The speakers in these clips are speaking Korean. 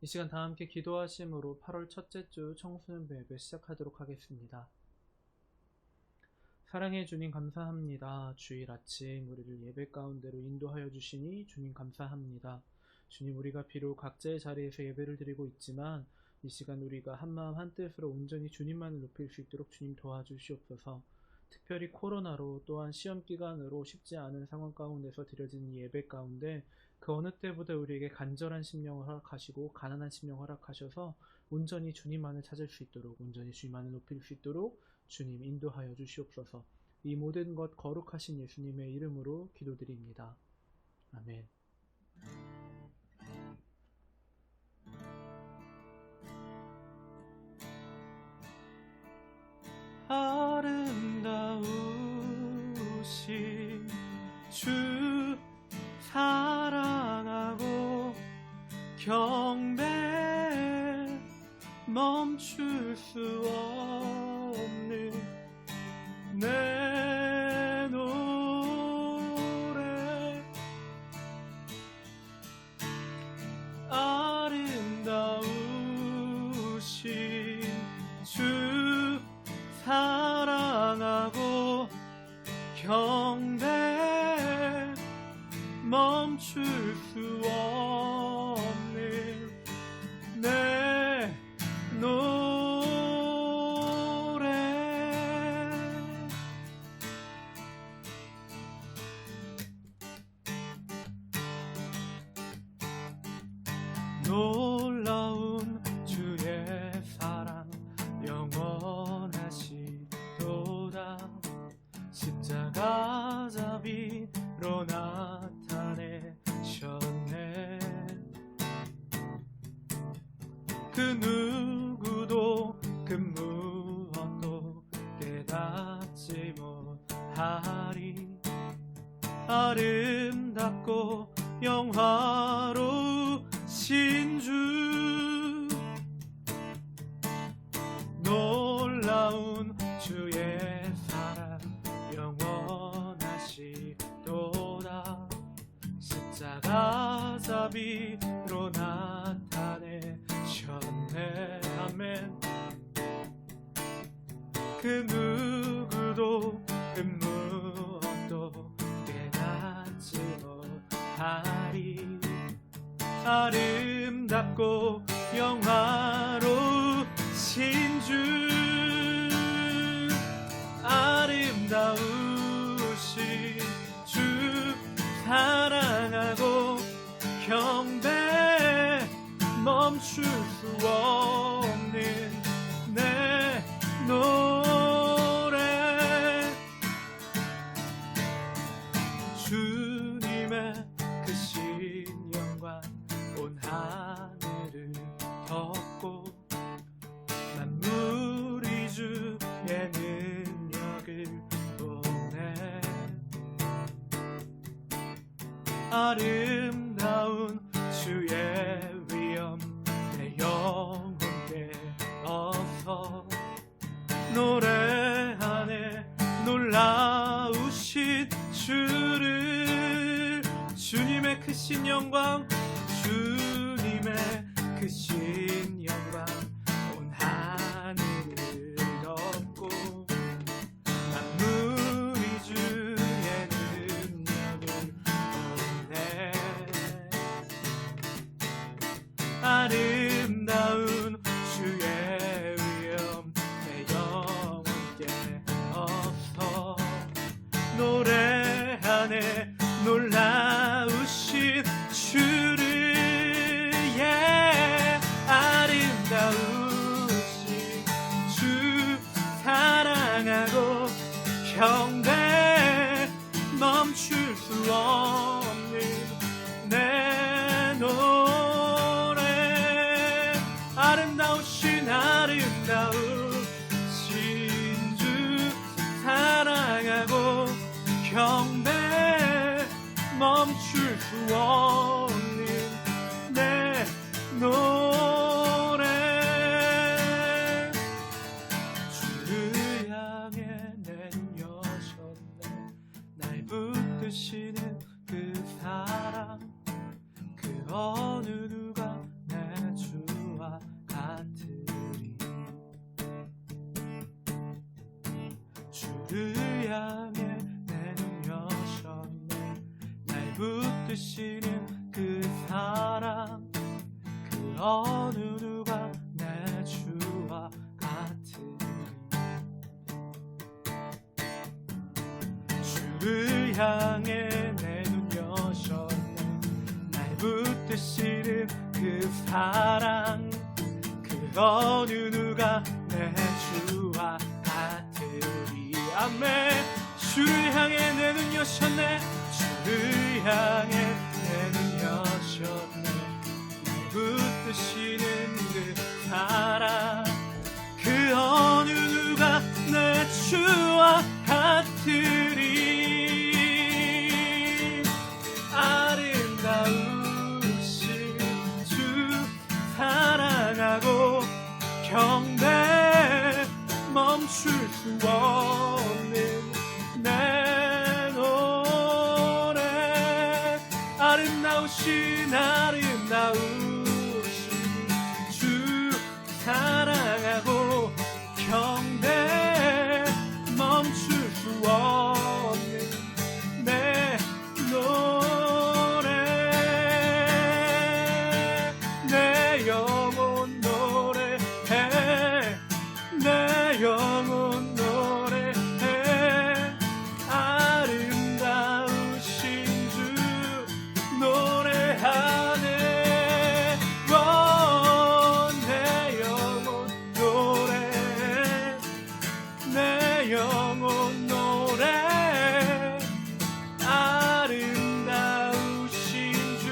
이 시간 다 함께 기도하심으로 8월 첫째 주 청소년 예배 시작하도록 하겠습니다. 사랑해 주님 감사합니다. 주일 아침 우리를 예배 가운데로 인도하여 주시니 주님 감사합니다. 주님, 우리가 비록 각자의 자리에서 예배를 드리고 있지만 이 시간 우리가 한마음 한뜻으로 온전히 주님만을 높일 수 있도록 주님 도와주시옵소서. 특별히 코로나로 또한 시험기간으로 쉽지 않은 상황 가운데서 드려진 예배 가운데 그 어느 때보다 우리에게 간절한 심령을 허락하시고 가난한 심령 허락하셔서 온전히 주님만을 찾을 수 있도록, 온전히 주님만을 높일 수 있도록 주님 인도하여 주시옵소서. 이 모든 것 거룩하신 예수님의 이름으로 기도드립니다. 아멘. 아름다우신 주 사랑하고 경배 멈출 수 없는 내 노래. 아름다우신 주 사랑하고 경배 멈출 수 없는 내 노래. 놀라운 주의 사랑 영원하시도다. 십자가 자비로 나타내셨네. 그 누구도 그 무엇도 깨닫지 못하리. 아름답고 영화로우신 주, 놀라운 주의 사랑 영원하시도다. 십자가 자비로 나타내셨네. 아멘. 그 누구도 그 무엇도 깨닫지 못하리. 아름답고 영화로우신 주, 아름다우신 주 사랑하고 경배 멈출 수 없는 내 노래. 주님의 크신 영광 온 하늘을 덮고 만물이 주의 능력을 보내. 아름다운 주의 위엄 내 영혼 깨어서 노래하네. 놀라우신 주를, 주님의 크신 영광, 주님의 크신 영광 온 하늘을 덮고 만물이 주의 능력을 보내. 아름다운 주의 위엄 내 영혼 깨어서 노래하네. 놀라우신 주를, 아름다우신 주 사랑하고 경배 멈출 수 없는 내 노래. 아름다우신 주 사랑하고 경배 멈출 수 없는 내 노래. 주를 향해 내려셨네. 날 붙드시는 그 사랑, 그 어느 누가 내 주 붙드시는 그 사랑, 그 어느 누가 내 주와 같으리. 주를 향해 내 눈 여셨네. 날 붙드시는 그 사랑, 그 어느 누가 내 주와 같으리. 아멘. 주를 향해 내 눈 여셨네. 주를 향해 내 눈 여셨네. 날 붙드시는 그 사랑, 그 어느 누가 내 주와 같으리. 아름다우신 주 사랑하고 경배 멈출 수 없는 내 노래. 아름다우신 주 사랑하고 경배 멈출 수 없는 내 노래. 내 영혼 노래해. 내 영혼 노래해. 아름다우신 주 노래하네. 내 영혼 노래해. 내 영혼 노래. 아름다우신 주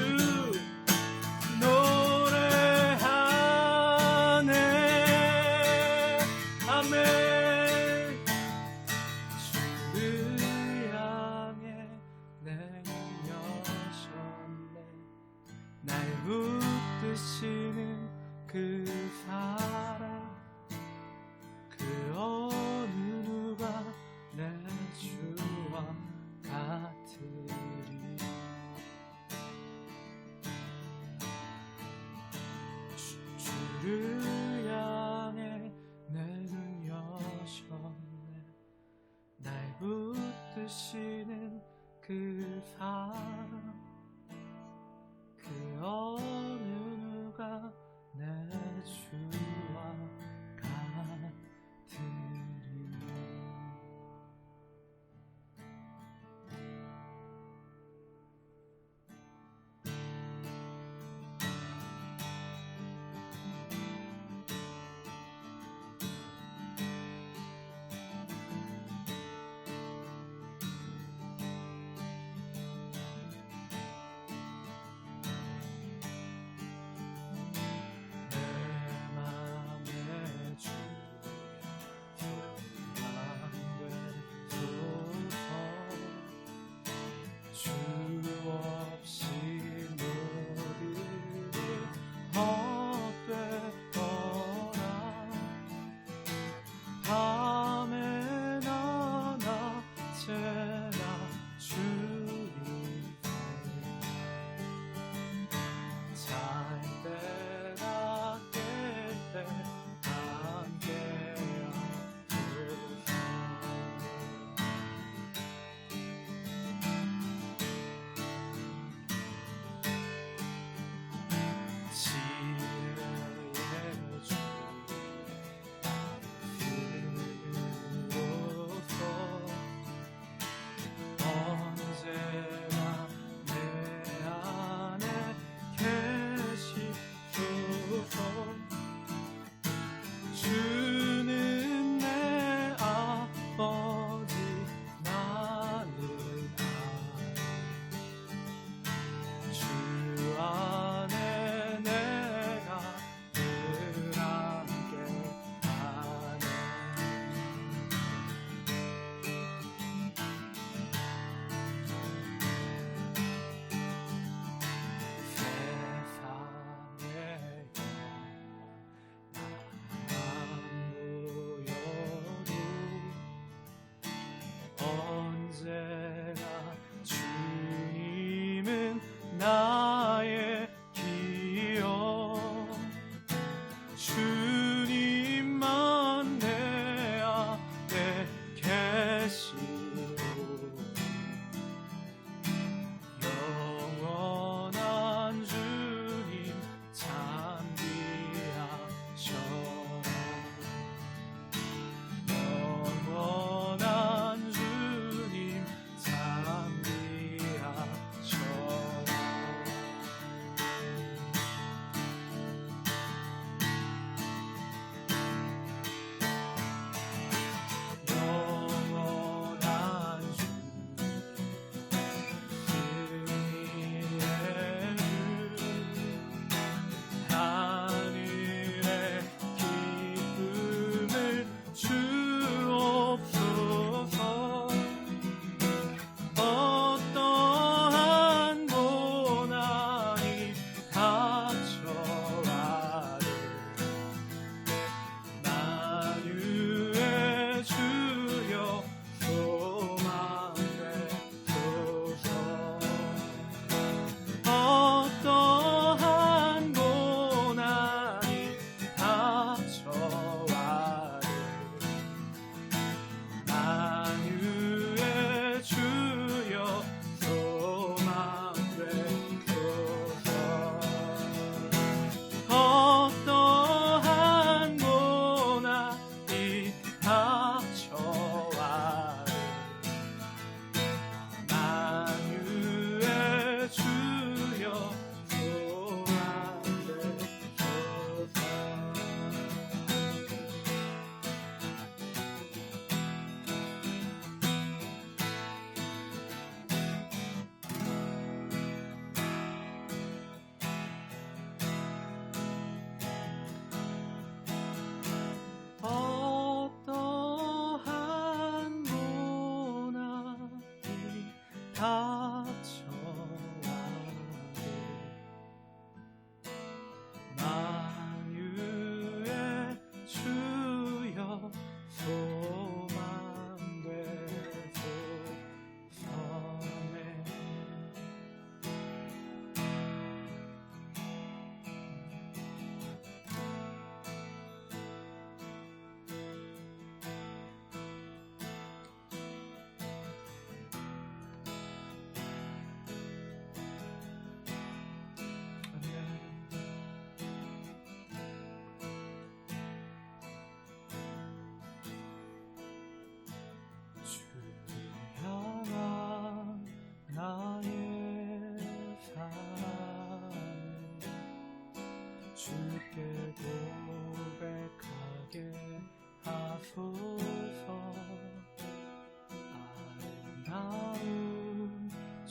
노래하네. 아멘. 주를 향해 내 눈 여셨네. 날 붙드시는 그 사랑, 그 어느 누가 내 주와 같으리. 주를 향해 내 눈 여셨네. 날 붙드시는 그 사랑, 그 어느 누가 내 주와 같으리. 나의 기억 주님만 내 앞에 계시고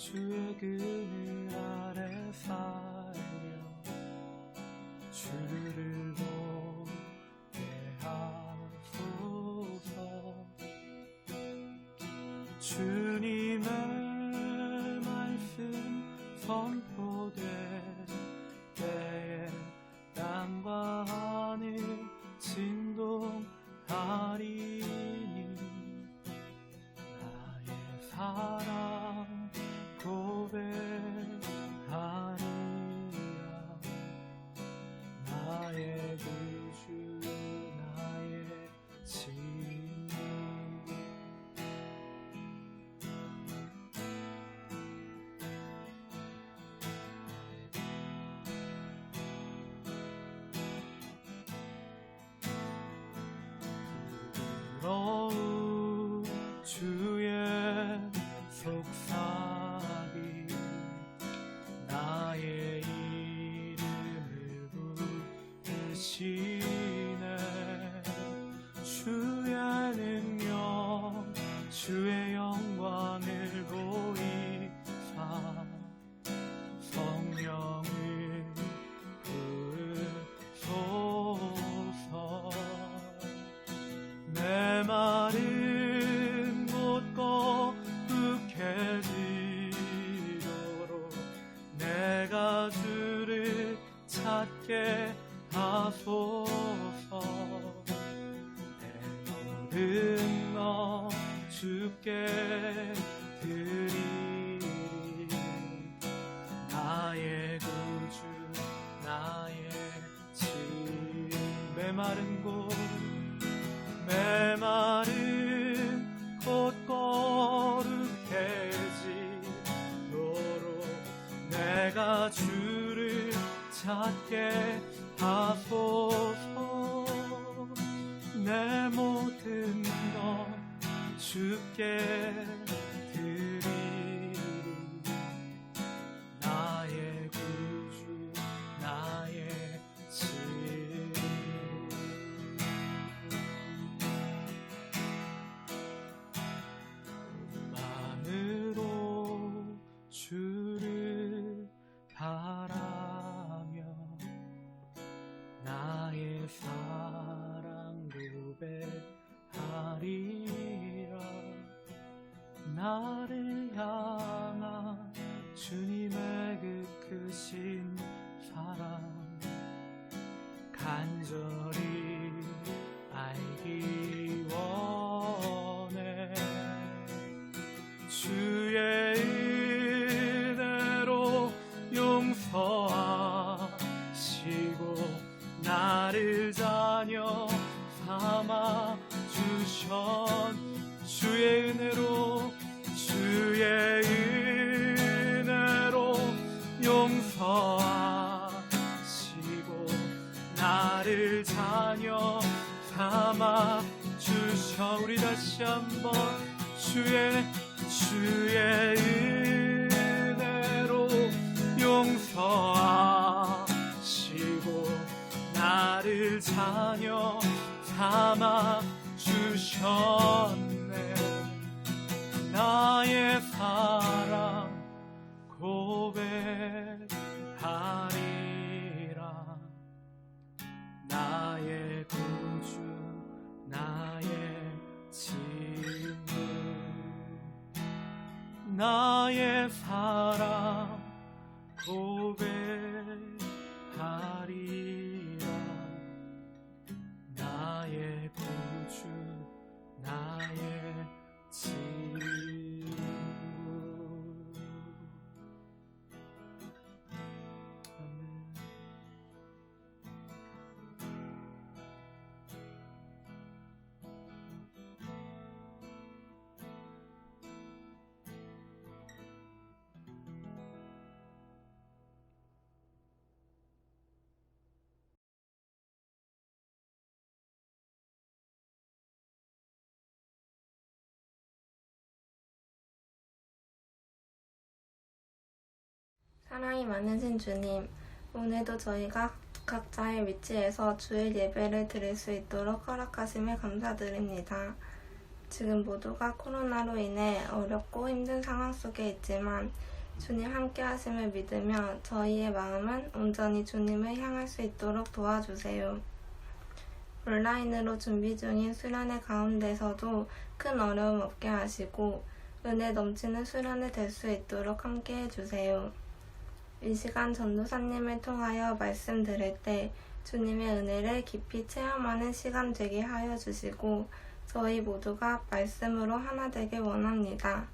주의 그늘 아래 살려 주를 보게 하소서. 주님의 말씀 선포될 때에 땅과 하늘 진동하리니 나의 사랑 고백하리라. 나의 구주 나의 진리. 부러운 주의 속삭임 나의 이름을 부르시네. 주의 능력 주의 영광을 보이사 성령을 부으소서. 내 마른 곳 거룩해지도록 내가 주를 찾게 하소서. 내 모든 것 주께 드리리. 나의 구주 나의 진. 메마른 곳 거룩해지도록 내가 주를 찾게 하소서. 내 모든 것 주께 드리리. 나의 구주 나의 진. 마음으로 주를 바라며 나의 사랑 고백하리라. 나를 향한 주님의 그 크신 사랑 간절히 알기 원해. 주의 은혜로 용서하시고 나를 자녀 삼아 주셨. 주의 은혜로 용서하시고 나를 자녀 삼아 주셔. 우리 다시 한번 주의 은혜로 용서하시고 나를 자녀 삼아 주셨네. 나의 사랑 고백하리라. 나의 구주 나의 친구. 나의 사랑 고백하리라. 나의 구주 나의 친구. 아멘. 사랑이 많으신 주님, 오늘도 저희가 각자의 위치에서 주일 예배를 드릴 수 있도록 허락하심에 감사드립니다. 지금 모두가 코로나로 인해 어렵고 힘든 상황 속에 있지만 주님 함께 하심을 믿으며 저희의 마음은 온전히 주님을 향할 수 있도록 도와주세요. 온라인으로 준비 중인 수련회 가운데서도 큰 어려움 없게 하시고 은혜 넘치는 수련회 될 수 있도록 함께 해주세요. 이 시간 전도사님을 통하여 말씀 들을 때 주님의 은혜를 깊이 체험하는 시간 되게 하여 주시고 저희 모두가 말씀으로 하나 되길 원합니다.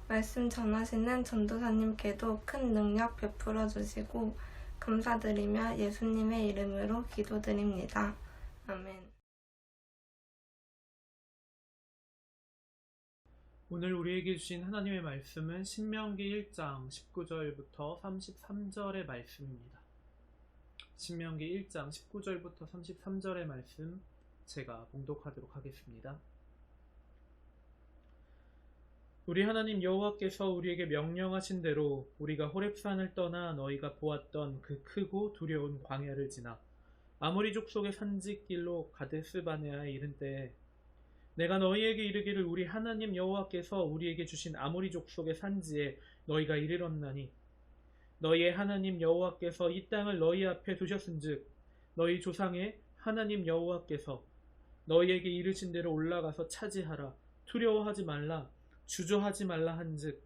말씀 전하시는 전도사님께도 큰 능력 베풀어 주시고 감사드리며 예수님의 이름으로 기도드립니다. 아멘. 오늘 우리에게 주신 하나님의 말씀은 신명기 1장 19절부터 33절의 말씀입니다. 신명기 1장 19절부터 33절의 말씀 제가 봉독하도록 하겠습니다. 우리 하나님 여호와께서 우리에게 명령하신 대로 우리가 호렙산을 떠나 너희가 보았던 그 크고 두려운 광야를 지나 아모리 족속의 산지길로 가데스바네아에 이른 때에 내가 너희에게 이르기를 우리 하나님 여호와께서 우리에게 주신 아모리 족속의 산지에 너희가 이르렀나니 너희의 하나님 여호와께서 이 땅을 너희 앞에 두셨은즉 너희 조상의 하나님 여호와께서 너희에게 이르신 대로 올라가서 차지하라. 두려워하지 말라. 주저하지 말라 한즉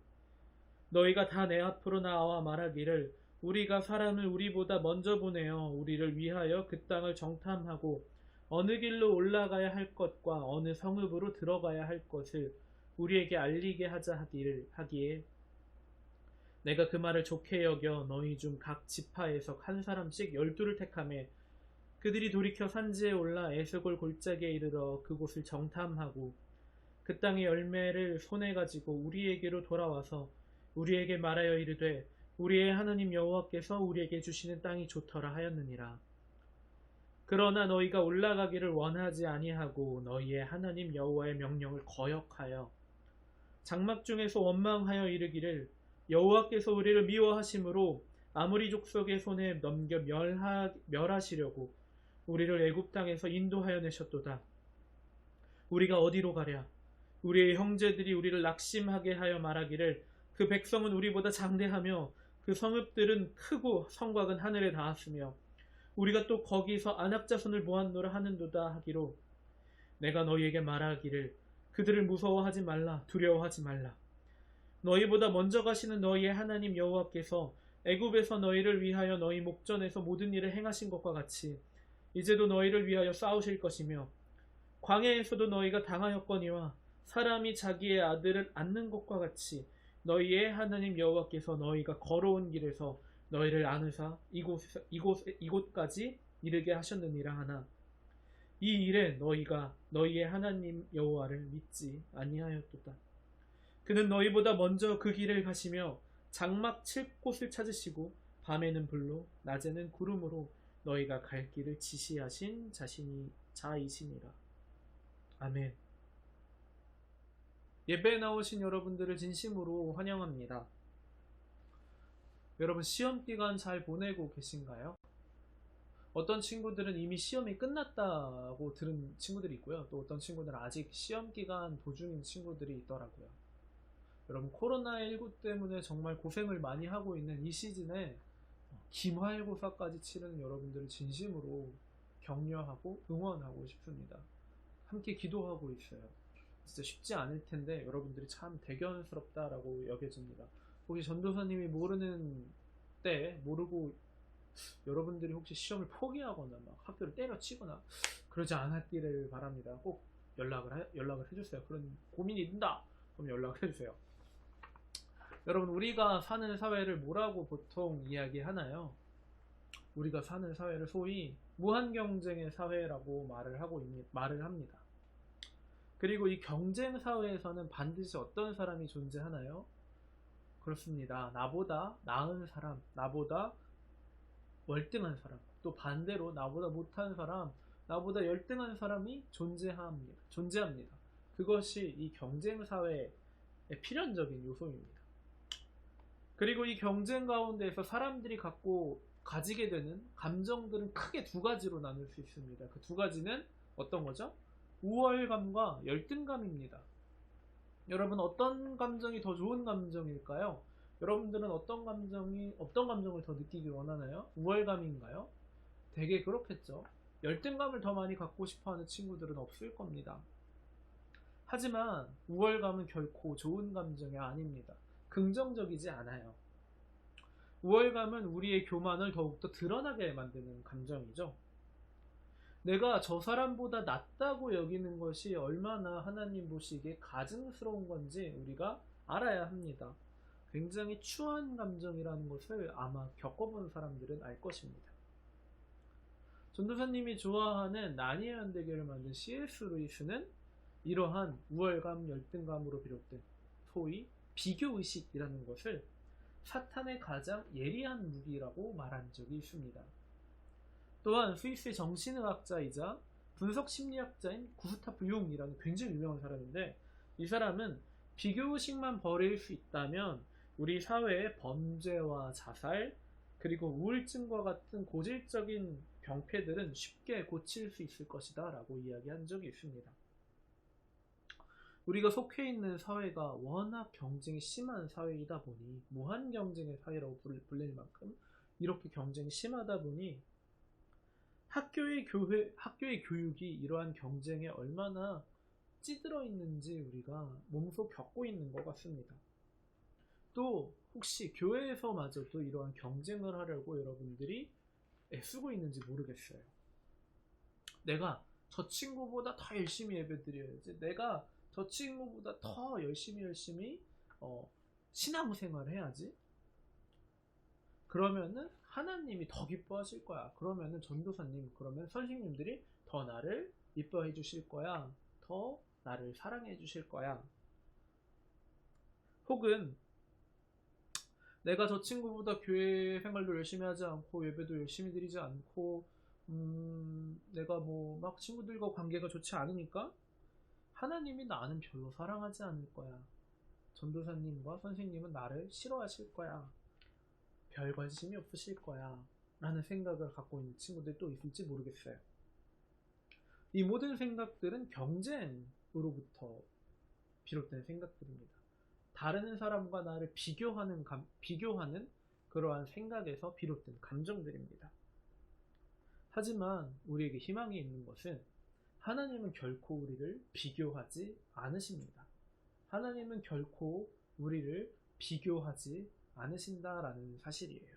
너희가 다 내 앞으로 나와 말하기를 우리가 사람을 우리보다 먼저 보내어 우리를 위하여 그 땅을 정탐하고 어느 길로 올라가야 할 것과 어느 성읍으로 들어가야 할 것을 우리에게 알리게 하자 하기에 내가 그 말을 좋게 여겨 너희 중 각 지파에서 한 사람씩 12를 택하매 그들이 돌이켜 산지에 올라 에스골 골짜기에 이르러 그곳을 정탐하고 그 땅의 열매를 손에 가지고 우리에게로 돌아와서 우리에게 말하여 이르되 우리의 하나님 여호와께서 우리에게 주시는 땅이 좋더라 하였느니라. 그러나 너희가 올라가기를 원하지 아니하고 너희의 하나님 여호와의 명령을 거역하여 장막 중에서 원망하여 이르기를 여호와께서 우리를 미워하심으로 아모리 족속의 손에 넘겨 멸하시려고 우리를 애굽 땅에서 인도하여 내셨도다. 우리가 어디로 가랴? 우리의 형제들이 우리를 낙심하게 하여 말하기를 그 백성은 우리보다 장대하며 그 성읍들은 크고 성곽은 하늘에 닿았으며 우리가 또 거기서 안악자손을 보았노라 하는도다 하기로 내가 너희에게 말하기를 그들을 무서워하지 말라. 두려워하지 말라. 너희보다 먼저 가시는 너희의 하나님 여호와께서 애굽에서 너희를 위하여 너희 목전에서 모든 일을 행하신 것과 같이 이제도 너희를 위하여 싸우실 것이며 광야에서도 너희가 당하였거니와 사람이 자기의 아들을 안는 것과 같이 너희의 하나님 여호와께서 너희가 걸어온 길에서 너희를 안으사 이곳까지 이르게 하셨느니라 하나 이 일에 너희가 너희의 하나님 여호와를 믿지 아니하였도다. 그는 너희보다 먼저 그 길을 가시며 장막 칠 곳을 찾으시고 밤에는 불로 낮에는 구름으로 너희가 갈 길을 지시하신 자이시니라. 아멘. 예배에 나오신 여러분들을 진심으로 환영합니다. 여러분 시험 기간 잘 보내고 계신가요? 어떤 친구들은 이미 시험이 끝났다고 들은 친구들이 있고요. 또 어떤 친구들은 아직 시험 기간 도중인 친구들이 있더라고요. 여러분 코로나19 때문에 정말 고생을 많이 하고 있는 이 시즌에 기말고사까지 치르는 여러분들을 진심으로 격려하고 응원하고 싶습니다. 함께 기도하고 있어요. 진짜 쉽지 않을 텐데 여러분들이 참 대견스럽다라고 여겨집니다. 혹시 전도사님이 모르는 때 모르고 여러분들이 혹시 시험을 포기하거나 막 학교를 때려치거나 그러지 않았기를 바랍니다. 꼭 연락을 해주세요. 그런 고민이 있다 그럼 연락을 해주세요. 여러분 우리가 사는 사회를 뭐라고 보통 이야기하나요? 우리가 사는 사회를 소위 무한 경쟁의 사회라고 말을 합니다. 그리고 이 경쟁 사회에서는 반드시 어떤 사람이 존재하나요? 그렇습니다. 나보다 나은 사람, 나보다 월등한 사람, 또 반대로 나보다 못한 사람, 나보다 열등한 사람이 존재합니다. 그것이 이 경쟁 사회의 필연적인 요소입니다. 그리고 이 경쟁 가운데에서 사람들이 가지게 되는 감정들은 크게 두 가지로 나눌 수 있습니다. 그 두 가지는 어떤 거죠? 우월감과 열등감입니다. 여러분 어떤 감정이 더 좋은 감정일까요? 여러분들은 어떤 감정을 더 느끼길 원하나요? 우월감인가요? 되게 그렇겠죠. 열등감을 더 많이 갖고 싶어 하는 친구들은 없을 겁니다. 하지만 우월감은 결코 좋은 감정이 아닙니다. 긍정적이지 않아요. 우월감은 우리의 교만을 더욱더 드러나게 만드는 감정이죠. 내가 저 사람보다 낫다고 여기는 것이 얼마나 하나님 보시기에 가증스러운 건지 우리가 알아야 합니다. 굉장히 추한 감정이라는 것을 아마 겪어본 사람들은 알 것입니다. 전도사님이 좋아하는 나니의 대결을 만든 C.S. 루이스는 이러한 우월감, 열등감으로 비롯된 소위 비교의식이라는 것을 사탄의 가장 예리한 무기라고 말한 적이 있습니다. 또한 스위스의 정신의학자이자 분석심리학자인 구스타프 융이라는 굉장히 유명한 사람인데, 이 사람은 비교의식만 버릴 수 있다면 우리 사회의 범죄와 자살, 그리고 우울증과 같은 고질적인 병폐들은 쉽게 고칠 수 있을 것이다 라고 이야기한 적이 있습니다. 우리가 속해 있는 사회가 워낙 경쟁이 심한 사회이다 보니, 무한 경쟁의 사회라고 불릴 만큼 이렇게 경쟁이 심하다 보니 학교의 교육이 이러한 경쟁에 얼마나 찌들어 있는지 우리가 몸소 겪고 있는 것 같습니다. 또 혹시 교회에서마저도 이러한 경쟁을 하려고 여러분들이 애쓰고 있는지 모르겠어요. 내가 저 친구보다 더 열심히 예배드려야지, 내가 저 친구보다 더 열심히 신앙 생활을 해야지, 그러면은 하나님이 더 기뻐하실 거야, 그러면은 전도사님, 그러면 선생님들이 더 나를 이뻐해 주실 거야, 더 나를 사랑해 주실 거야. 혹은 내가 저 친구보다 교회 생활도 열심히 하지 않고 예배도 열심히 드리지 않고 내가 막 친구들과 관계가 좋지 않으니까 하나님이 나는 별로 사랑하지 않을 거야, 전도사님과 선생님은 나를 싫어하실 거야, 별 관심이 없으실 거야 라는 생각을 갖고 있는 친구들도 있을지 모르겠어요. 이 모든 생각들은 경쟁으로부터 비롯된 생각들입니다. 다른 사람과 나를 비교하는 그러한 생각에서 비롯된 감정들입니다. 하지만 우리에게 희망이 있는 것은 하나님은 결코 우리를 비교하지 않으십니다. 하나님은 결코 우리를 비교하지 않으신다라는 사실이에요.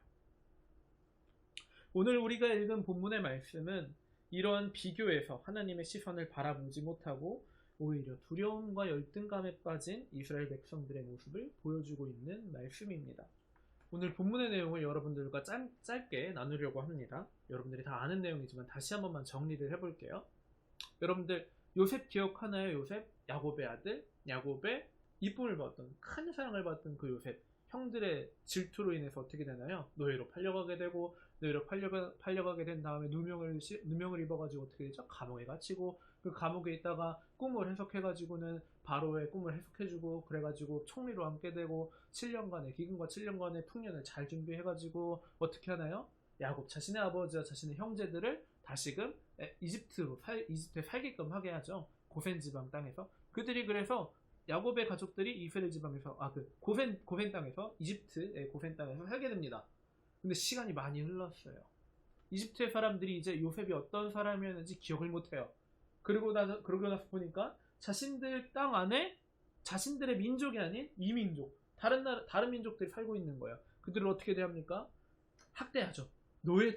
오늘 우리가 읽은 본문의 말씀은 이러한 비교에서 하나님의 시선을 바라보지 못하고 오히려 두려움과 열등감에 빠진 이스라엘 백성들의 모습을 보여주고 있는 말씀입니다. 오늘 본문의 내용을 여러분들과 짧게 나누려고 합니다. 여러분들이 다 아는 내용이지만 다시 한 번만 정리를 해볼게요. 여러분들 요셉 기억하나요? 요셉, 야곱의 아들, 야곱의 이쁨을 받던, 큰 사랑을 받던 그 요셉, 형들의 질투로 인해서 어떻게 되나요? 노예로 팔려가게 되고, 노예로 팔려가게 된 다음에 누명을 입어가지고 어떻게 되죠? 감옥에 갇히고, 그 감옥에 있다가 꿈을 해석해가지고는 바로의 꿈을 해석해주고, 그래가지고 총리로 앉게 되고, 기근과 7년간의 풍년을 잘 준비해가지고 어떻게 하나요? 야곱 자신의 아버지와 자신의 형제들을 다시금 이집트에 살게끔 하게 하죠. 고센 지방 땅에서. 그들이 그래서 야곱의 가족들이 이스라엘 지방에서 고센 땅에서, 이집트의 고센 땅에서 살게 됩니다. 근데 시간이 많이 흘렀어요. 이집트의 사람들이 이제 요셉이 어떤 사람이었는지 기억을 못해요. 그러고 나서 보니까 자신들 땅 안에 자신들의 민족이 아닌 이민족, 다른 민족들이 살고 있는 거예요. 그들을 어떻게 대합니까? 학대하죠. 노예로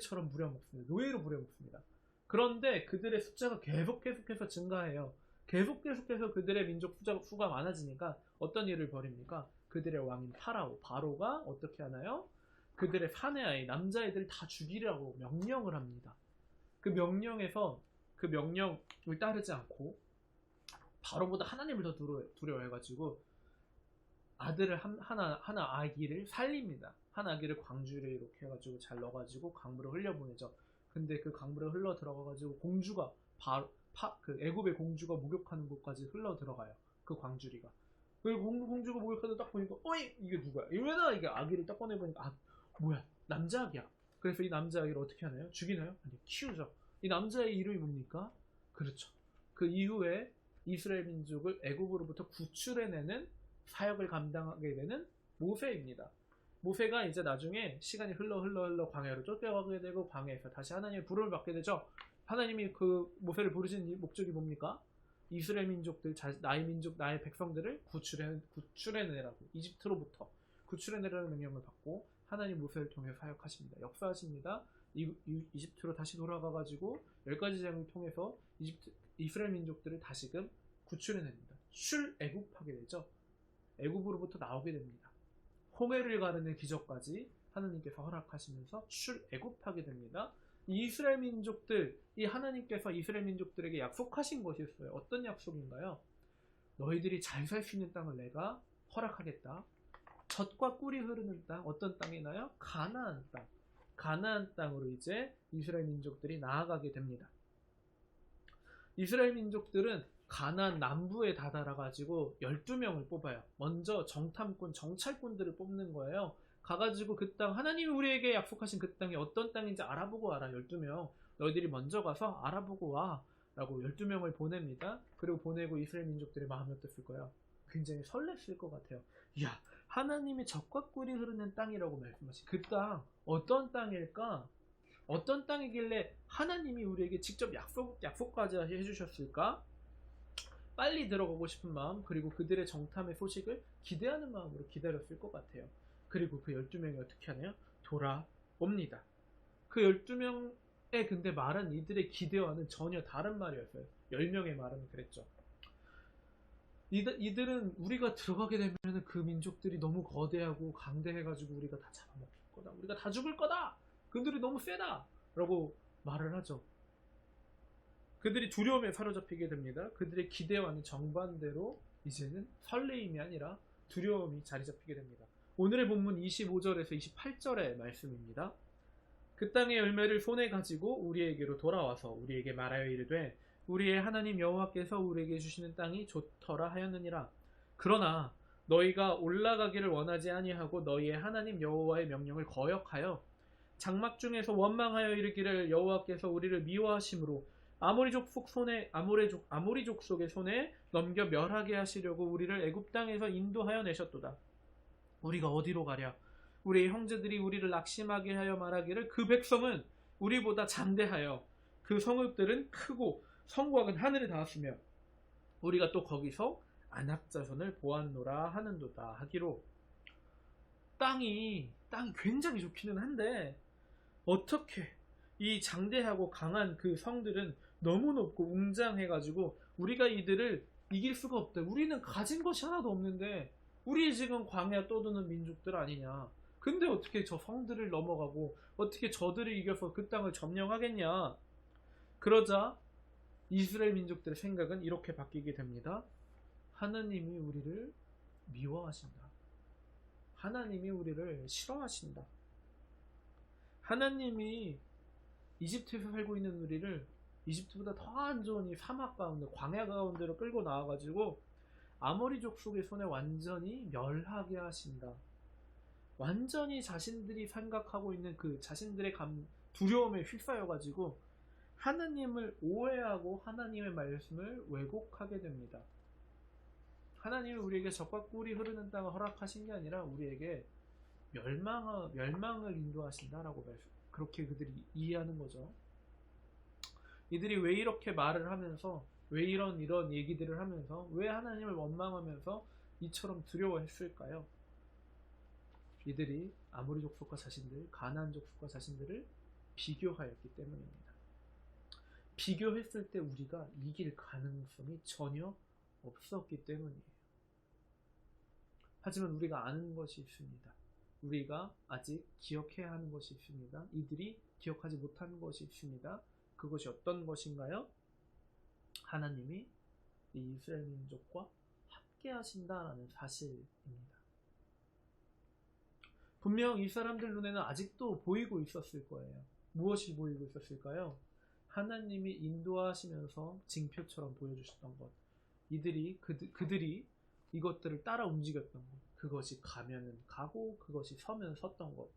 부려먹습니다. 그런데 그들의 숫자가 계속해서 증가해요. 계속해서 그들의 민족 수가 많아지니까 어떤 일을 벌입니까? 그들의 왕인 바로가 어떻게 하나요? 그들의 사내 아이, 남자애들 다 죽이라고 명령을 합니다. 그 명령을 따르지 않고 바로보다 하나님을 더 두려워해가지고 아들을 하나 아기를 살립니다. 한 아기를 광주에 이렇게 해가지고 잘 넣어가지고 강물을 흘려보내죠. 근데 그 강물을 흘러 들어가가지고 공주가 그 애굽의 공주가 목욕하는 곳까지 흘러 들어가요. 그 광주리가. 그 공주가 목욕하다 딱 보니까 어이 이게 누구야? 이러다가 이게 아기를 딱 꺼내보니까 뭐야, 남자 아기야. 그래서 이 남자 아기를 어떻게 하나요? 죽이나요? 아니, 키우죠. 이 남자의 이름이 뭡니까? 그렇죠. 그 이후에 이스라엘 민족을 애굽으로부터 구출해내는 사역을 감당하게 되는 모세입니다. 모세가 이제 나중에 시간이 흘러 광야로 쫓겨가게 되고 광야에서 다시 하나님의 부름을 받게 되죠. 하나님이 그 모세를 부르신 목적이 뭡니까? 이스라엘 민족들, 나의 민족, 나의 백성들을 구출해내라고, 이집트로부터 구출해내라는 명령을 받고 하나님 모세를 통해 사역하십니다. 역사하십니다. 이집트로 다시 돌아가가지고 10가지 재앙을 통해서 이스라엘 민족들을 다시금 구출해냅니다. 출애굽하게 되죠. 애굽으로부터 나오게 됩니다. 홍해를 가르는 기적까지 하나님께서 허락하시면서 출애굽하게 됩니다. 이스라엘 민족들, 이 하나님께서 이스라엘 민족들에게 약속하신 것이 있어요. 어떤 약속인가요? 너희들이 잘 살 수 있는 땅을 내가 허락하겠다. 젖과 꿀이 흐르는 땅, 어떤 땅이나요? 가나안 땅. 가나안 땅으로 이제 이스라엘 민족들이 나아가게 됩니다. 이스라엘 민족들은 가나안 남부에 다다라가지고 12명을 뽑아요. 먼저 정탐꾼, 정찰꾼들을 뽑는 거예요. 가가지고 그 땅, 하나님이 우리에게 약속하신 그 땅이 어떤 땅인지 알아보고 와라. 12명. 너희들이 먼저 가서 알아보고 와. 라고 12명을 보냅니다. 그리고 보내고 이스라엘 민족들의 마음이 어땠을 거예요? 굉장히 설렜을 것 같아요. 이야, 하나님이 젖과 꿀이 흐르는 땅이라고 말씀하신 그 땅, 어떤 땅일까? 어떤 땅이길래 하나님이 우리에게 직접 약속까지 해주셨을까? 빨리 들어가고 싶은 마음, 그리고 그들의 정탐의 소식을 기대하는 마음으로 기다렸을 것 같아요. 그리고 그 12명이 어떻게 하나요? 돌아옵니다. 그 12명의 근데 말은 이들의 기대와는 전혀 다른 말이었어요. 10명의 말은 그랬죠. 이들은 우리가 들어가게 되면 그 민족들이 너무 거대하고 강대해가지고 우리가 다 잡아먹힐 거다. 우리가 다 죽을 거다. 그들이 너무 세다. 라고 말을 하죠. 그들이 두려움에 사로잡히게 됩니다. 그들의 기대와는 정반대로 이제는 설레임이 아니라 두려움이 자리 잡히게 됩니다. 오늘의 본문 25절에서 28절의 말씀입니다. 그 땅의 열매를 손에 가지고 우리에게로 돌아와서 우리에게 말하여 이르되 우리의 하나님 여호와께서 우리에게 주시는 땅이 좋더라 하였느니라. 그러나 너희가 올라가기를 원하지 아니하고 너희의 하나님 여호와의 명령을 거역하여 장막 중에서 원망하여 이르기를 여호와께서 우리를 미워하심으로 아모리 족속의 손에 넘겨 멸하게 하시려고 우리를 애굽 땅에서 인도하여 내셨도다. 우리가 어디로 가랴? 우리의 형제들이 우리를 낙심하게 하여 말하기를 그 백성은 우리보다 잠대하여 그 성읍들은 크고 성곽은 하늘에 닿았으며 우리가 또 거기서 안악자손을 보았노라 하는도다 하기로. 땅이 굉장히 좋기는 한데 어떻게 이 장대하고 강한 그 성들은 너무 높고 웅장해가지고 우리가 이들을 이길 수가 없다. 우리는 가진 것이 하나도 없는데 우리 지금 광야 떠도는 민족들 아니냐. 근데 어떻게 저 성들을 넘어가고 어떻게 저들을 이겨서 그 땅을 점령하겠냐. 그러자 이스라엘 민족들의 생각은 이렇게 바뀌게 됩니다. 하나님이 우리를 미워하신다. 하나님이 우리를 싫어하신다. 하나님이 이집트에서 살고 있는 우리를 이집트보다 더 안 좋은 이 사막 가운데, 광야 가운데로 끌고 나와가지고 아모리 족속의 손에 완전히 멸하게 하신다. 완전히 자신들이 생각하고 있는 그 자신들의 두려움에 휩싸여가지고 하나님을 오해하고 하나님의 말씀을 왜곡하게 됩니다. 하나님이 우리에게 젖과 꿀이 흐르는 땅을 허락하신 게 아니라 우리에게 멸망을 인도하신다라고 그렇게 그들이 이해하는 거죠. 이들이 왜 이렇게 말을 하면서 왜 이런 얘기들을 하면서 왜 하나님을 원망하면서 이처럼 두려워했을까요? 이들이 아모리 족속과 자신들, 가나안 족속과 자신들을 비교하였기 때문입니다. 비교했을 때 우리가 이길 가능성이 전혀 없었기 때문이에요. 하지만 우리가 아는 것이 있습니다. 우리가 아직 기억해야 하는 것이 있습니다. 이들이 기억하지 못한 것이 있습니다. 그것이 어떤 것인가요? 하나님이 이 이스라엘 민족과 함께 하신다라는 사실입니다. 분명 이 사람들 눈에는 아직도 보이고 있었을 거예요. 무엇이 보이고 있었을까요? 하나님이 인도하시면서 징표처럼 보여주셨던 것. 그들이 이것들을 따라 움직였던 것. 그것이 가면은 가고 그것이 서면 섰던 것.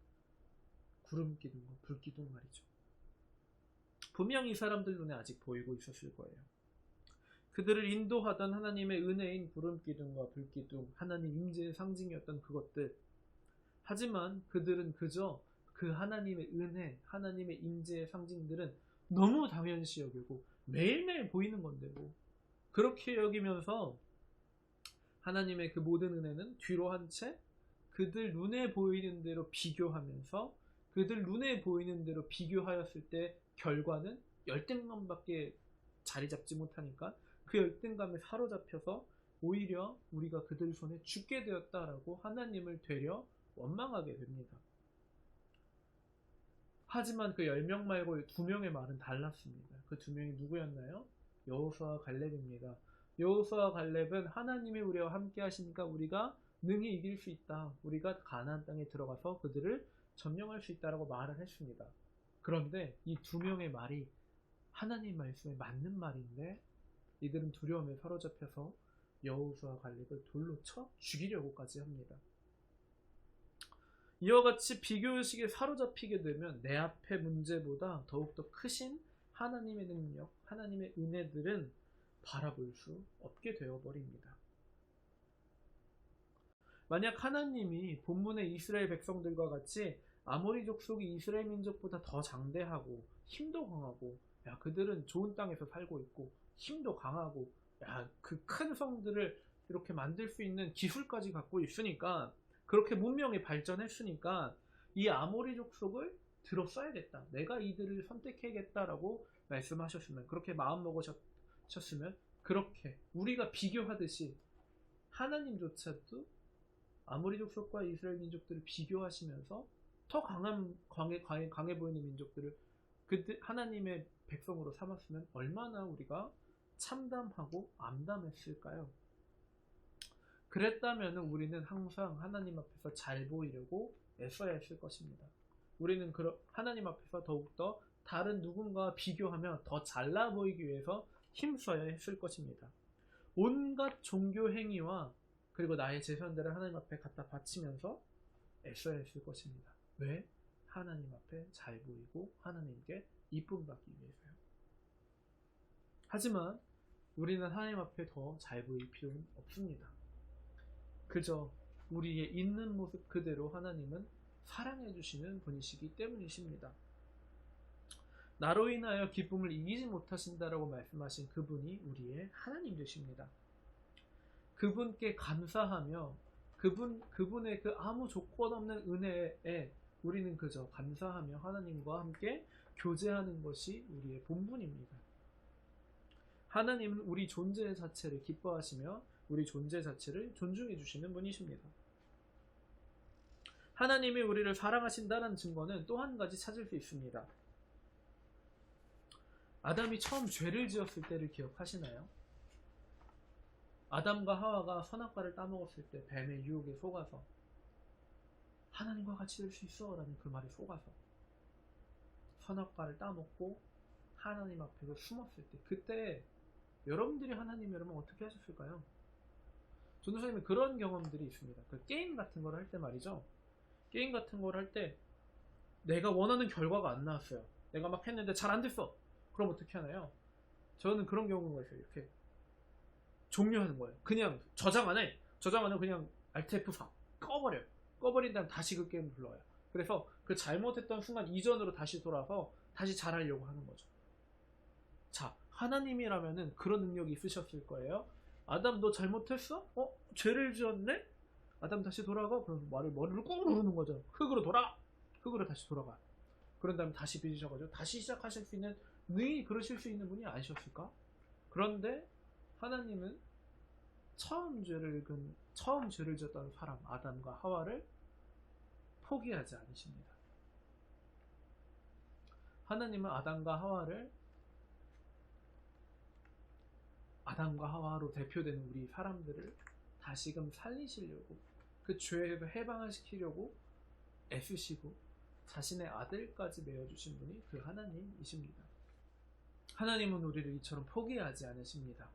구름 기둥, 불 기둥 말이죠. 분명히 이 사람들 눈에 아직 보이고 있었을 거예요. 그들을 인도하던 하나님의 은혜인 구름 기둥과 불 기둥, 하나님 임재의 상징이었던 그것들, 하지만 그들은 그저 그 하나님의 은혜, 하나님의 임재의 상징들은 너무 당연시 여기고 매일매일 보이는 건데 뭐 그렇게 여기면서 하나님의 그 모든 은혜는 뒤로 한 채 그들 눈에 보이는 대로 비교하면서 그들 눈에 보이는 대로 비교하였을 때 결과는 열등감밖에 자리 잡지 못하니까 그 열등감에 사로잡혀서 오히려 우리가 그들 손에 죽게 되었다라고 하나님을 되려 원망하게 됩니다. 하지만 그 10명 말고 2명의 말은 달랐습니다. 그 2명이 누구였나요? 여호수아와 갈렙입니다. 여호수아와 갈렙은 하나님이 우리와 함께 하시니까 우리가 능히 이길 수 있다. 우리가 가나안 땅에 들어가서 그들을 점령할 수 있다라고 말을 했습니다. 그런데 이 2명의 말이 하나님 말씀에 맞는 말인데 이들은 두려움에 사로잡혀서 여호수아와 갈렙을 돌로 쳐 죽이려고까지 합니다. 이와 같이 비교의식에 사로잡히게 되면 내 앞의 문제보다 더욱더 크신 하나님의 능력, 하나님의 은혜들은 바라볼 수 없게 되어버립니다. 만약 하나님이 본문의 이스라엘 백성들과 같이 아모리 족속이 이스라엘 민족보다 더 장대하고 힘도 강하고 야 그들은 좋은 땅에서 살고 있고 힘도 강하고 야 그 큰 성들을 이렇게 만들 수 있는 기술까지 갖고 있으니까 그렇게 문명이 발전했으니까 이 아모리 족속을 들어써야겠다. 내가 이들을 선택해야겠다라고 말씀하셨으면 그렇게 마음먹으셨으면 그렇게 우리가 비교하듯이 하나님조차도 아모리 족속과 이스라엘 민족들을 비교하시면서 더 강해 보이는 민족들을 그때 하나님의 백성으로 삼았으면 얼마나 우리가 참담하고 암담했을까요? 그랬다면 우리는 항상 하나님 앞에서 잘 보이려고 애써야 했을 것입니다. 우리는 하나님 앞에서 더욱더 다른 누군가와 비교하며 더 잘나 보이기 위해서 힘써야 했을 것입니다. 온갖 종교 행위와 그리고 나의 재산들을 하나님 앞에 갖다 바치면서 애써야 했을 것입니다. 왜? 하나님 앞에 잘 보이고 하나님께 이쁨 받기 위해서요. 하지만 우리는 하나님 앞에 더 잘 보일 필요는 없습니다. 그저 우리의 있는 모습 그대로 하나님은 사랑해 주시는 분이시기 때문이십니다. 나로 인하여 기쁨을 이기지 못하신다라고 말씀하신 그분이 우리의 하나님 되십니다. 그분께 감사하며 그분의 그 아무 조건 없는 은혜에 우리는 그저 감사하며 하나님과 함께 교제하는 것이 우리의 본분입니다. 하나님은 우리 존재 자체를 기뻐하시며 우리 존재 자체를 존중해 주시는 분이십니다. 하나님이 우리를 사랑하신다는 증거는 또 한 가지 찾을 수 있습니다. 아담이 처음 죄를 지었을 때를 기억하시나요? 아담과 하와가 선악과를 따먹었을 때 뱀의 유혹에 속아서 하나님과 같이 될 수 있어 라는 그 말에 속아서 선악과를 따먹고 하나님 앞에서 숨었을 때 그때 여러분들이 하나님이라면 어떻게 하셨을까요? 전도사님은 그런 경험들이 있습니다. 그 게임 같은 걸 할 때 말이죠. 게임 같은 걸 할 때 내가 원하는 결과가 안 나왔어요. 내가 막 했는데 잘 안 됐어. 그럼 어떻게 하나요? 저는 그런 경우가 있어요. 이렇게 종료하는 거예요. 그냥 저장 안 해. 저장 안 하고 그냥 Alt F4 꺼버려요. 꺼버린 다음 다시 그 게임 불러와요. 그래서 그 잘못했던 순간 이전으로 다시 돌아서 다시 잘하려고 하는 거죠. 자, 하나님이라면은 그런 능력이 있으셨을 거예요. 아담 너 잘못했어? 죄를 지었네? 아담 다시 돌아가? 그럼 머리를 꾹 누르는 거죠. 흙으로 돌아! 흙으로 다시 돌아가. 그런 다음에 다시 빚으셔가지고 다시 시작하실 수 있는 능히 그러실 수 있는 분이 아니셨을까? 그런데 하나님은 처음 죄를 지었던 사람 아담과 하와를 포기하지 않으십니다. 하나님은 아담과 하와로 대표되는 우리 사람들을 다시금 살리시려고 그 죄에서 해방을 시키려고 애쓰시고 자신의 아들까지 내어주신 분이 그 하나님이십니다. 하나님은 우리를 이처럼 포기하지 않으십니다.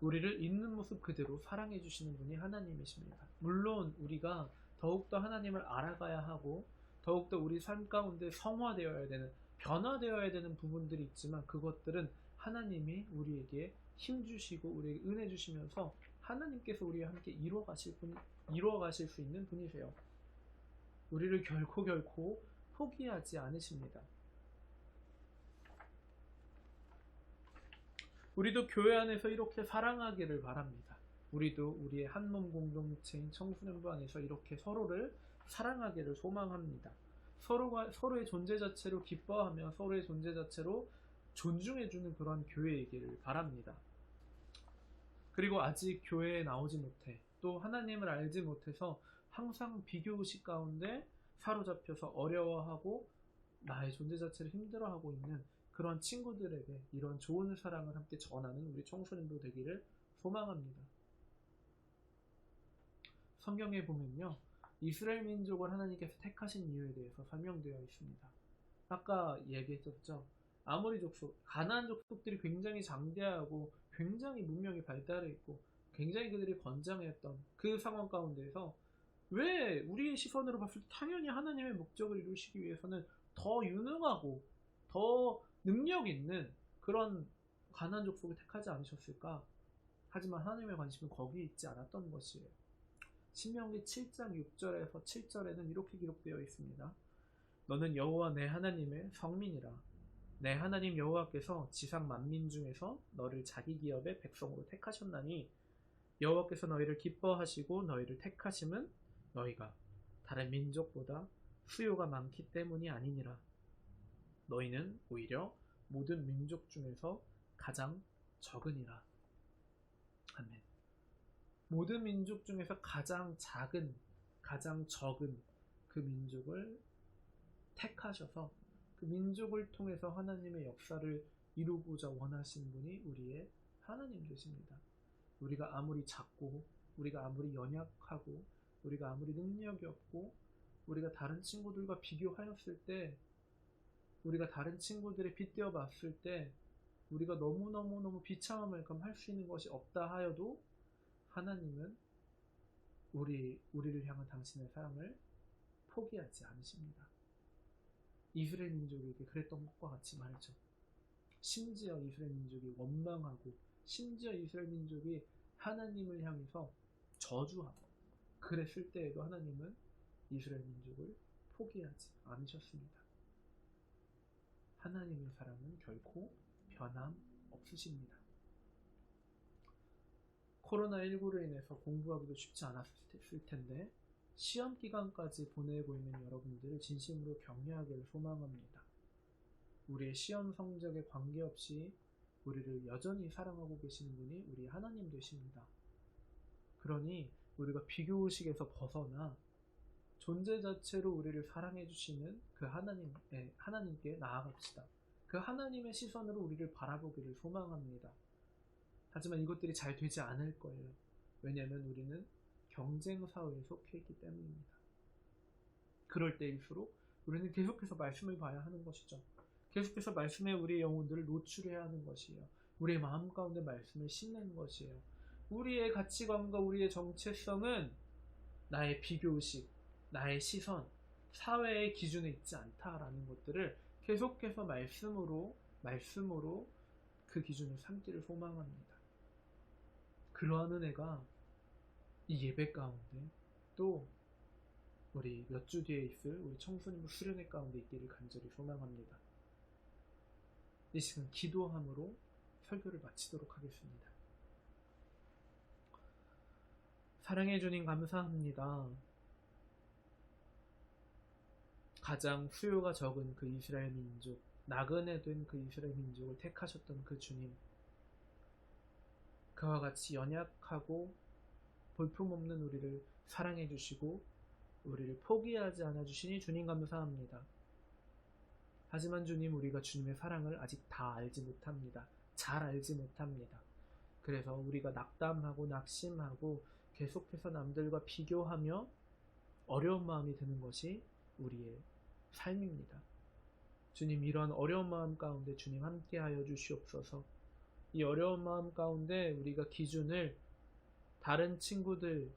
우리를 있는 모습 그대로 사랑해 주시는 분이 하나님이십니다. 물론 우리가 더욱더 하나님을 알아가야 하고 더욱더 우리 삶 가운데 성화되어야 되는 변화되어야 되는 부분들이 있지만 그것들은 하나님이 우리에게 힘 주시고 우리에게 은혜 주시면서 하나님께서 우리와 함께 이루어 가실 수 있는 분이세요. 우리를 결코 포기하지 않으십니다. 우리도 교회 안에서 이렇게 사랑하기를 바랍니다. 우리도 우리의 한 몸 공동체인 청소년부 안에서 이렇게 서로를 사랑하기를 소망합니다. 서로의 존재 자체로 기뻐하며 서로의 존재 자체로 존중해주는 그런 교회이기를 바랍니다. 그리고 아직 교회에 나오지 못해 또 하나님을 알지 못해서 항상 비교의식 가운데 사로잡혀서 어려워하고 나의 존재 자체를 힘들어하고 있는 그런 친구들에게 이런 좋은 사랑을 함께 전하는 우리 청소년도 되기를 소망합니다. 성경에 보면요, 이스라엘 민족을 하나님께서 택하신 이유에 대해서 설명되어 있습니다. 아까 얘기했었죠. 아모리 족속, 가나안 족속들이 굉장히 장대하고 굉장히 문명이 발달해 있고 굉장히 그들이 건장했던 그 상황 가운데에서 왜 우리의 시선으로 봤을 때 당연히 하나님의 목적을 이루시기 위해서는 더 유능하고 더 능력 있는 그런 가나안 족속을 택하지 않으셨을까? 하지만 하나님의 관심은 거기에 있지 않았던 것이에요. 신명기 7장 6절에서 7절에는 이렇게 기록되어 있습니다. 너는 여호와 내 하나님의 성민이라. 내 하나님 여호와께서 지상 만민 중에서 너를 자기 기업의 백성으로 택하셨나니 여호와께서 너희를 기뻐하시고 너희를 택하심은 너희가 다른 민족보다 수요가 많기 때문이 아니니라. 너희는 오히려 모든 민족 중에서 가장 적으니라. 아멘. 모든 민족 중에서 가장 작은, 가장 적은 그 민족을 택하셔서 그 민족을 통해서 하나님의 역사를 이루고자 원하시는 분이 우리의 하나님 되십니다. 우리가 아무리 작고, 우리가 아무리 연약하고, 우리가 아무리 능력이 없고, 우리가 다른 친구들과 비교하였을 때, 우리가 다른 들에 빗대어 봤을 때, 우리가 너무너무 비참한 만큼 할 수 있는 것이 없다 하여도 하나님은 우리를 향한 당신의 사랑을 포기하지 않으십니다. 이스라엘 민족에게 그랬던 것과 같이 말이죠. 심지어 이스라엘 민족이 원망하고 심지어 이스라엘 민족이 하나님을 향해서 저주하고 그랬을 때에도 하나님은 이스라엘 민족을 포기하지 않으셨습니다. 하나님의 사랑은 결코 변함 없으십니다. 코로나19로 인해서 공부하기도 쉽지 않았을 텐데 시험 기간까지 보내고 있는 여러분들을 진심으로 격려하기를 소망합니다. 우리의 시험 성적에 관계없이 우리를 여전히 사랑하고 계시는 분이 우리 하나님 되십니다. 그러니 우리가 비교의식에서 벗어나 존재 자체로 우리를 사랑해 주시는 그 하나님께 나아갑시다. 그 하나님의 시선으로 우리를 바라보기를 소망합니다. 하지만 이것들이 잘 되지 않을 거예요. 왜냐하면 우리는 경쟁 사회에 속해 있기 때문입니다. 그럴 때일수록 우리는 계속해서 말씀을 봐야 하는 것이죠. 계속해서 말씀에 우리의 영혼들을 노출해야 하는 것이에요. 우리의 마음 가운데 말씀을 심는 것이에요. 우리의 가치관과 우리의 정체성은 나의 비교의식, 나의 시선, 사회의 기준에 있지 않다라는 것들을 계속해서 말씀으로 그 기준을 삼기를 소망합니다. 그러한 은혜가 이 예배 가운데 또 우리 몇 주 뒤에 있을 우리 청소년부 수련회 가운데 있기를 간절히 소망합니다. 이 시간 기도함으로 설교를 마치도록 하겠습니다. 사랑해 주님 감사합니다. 가장 수요가 적은 그 이스라엘 민족, 나그네 된 그 이스라엘 민족을 택하셨던 그 주님, 그와 같이 연약하고 볼품없는 우리를 사랑해 주시고 우리를 포기하지 않아 주시니 주님 감사합니다. 하지만 주님, 우리가 주님의 사랑을 아직 다 알지 못합니다. 잘 알지 못합니다. 그래서 우리가 낙담하고 낙심하고 계속해서 남들과 비교하며 어려운 마음이 드는 것이 우리의 삶입니다. 주님, 이러한 어려운 마음 가운데 주님 함께하여 주시옵소서. 이 어려운 마음 가운데 우리가 기준을 다른 친구들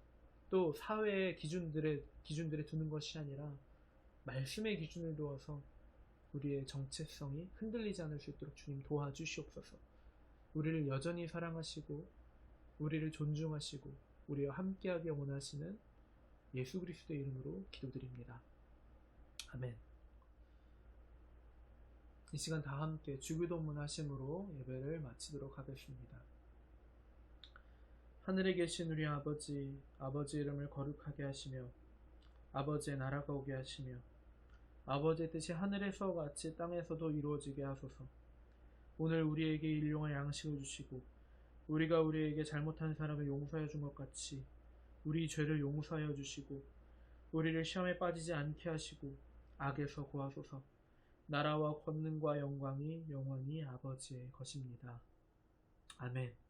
또 사회의 기준들에 두는 것이 아니라 말씀의 기준을 두어서 우리의 정체성이 흔들리지 않을 수 있도록 주님 도와주시옵소서. 우리를 여전히 사랑하시고 우리를 존중하시고 우리와 함께하게 원하시는 예수 그리스도의 이름으로 기도드립니다. 아멘. 이 시간 다 함께 주기도문 하심으로 예배를 마치도록 하겠습니다. 하늘에 계신 우리 아버지, 아버지 이름을 거룩하게 하시며 아버지의 나라가 오게 하시며 아버지의 뜻이 하늘에서 같이 땅에서도 이루어지게 하소서. 오늘 우리에게 일용할 양식을 주시고 우리가 우리에게 잘못한 사람을 용서해 준 것 같이 우리 죄를 용서하여 주시고 우리를 시험에 빠지지 않게 하시고 악에서 구하소서. 나라와 권능과 영광이 영원히 아버지의 것입니다. 아멘.